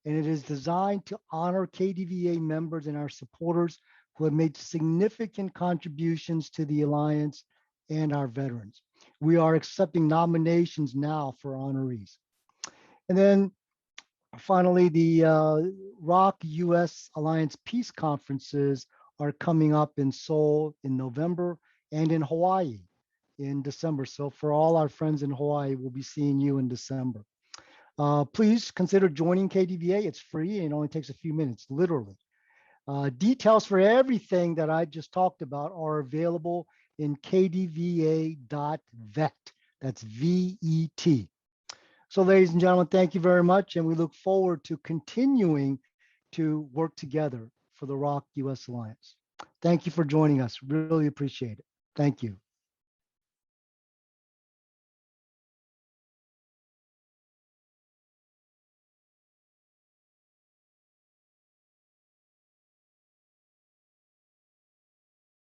And it is designed to honor KDVA members and our supporters who have made significant contributions to the Alliance and our veterans. We are accepting nominations now for honorees. And then finally, the ROK-U.S. Alliance Peace Conferences are coming up in Seoul in November and in Hawaii in December. So for all our friends in Hawaii, we'll be seeing you in December. Please consider joining KDVA. It's free and it only takes a few minutes, literally. Details for everything that I just talked about are available in kdva.vet. That's VET. So ladies and gentlemen, thank you very much. And we look forward to continuing to work together for the ROK-U.S. Alliance. Thank you for joining us. Really appreciate it. Thank you.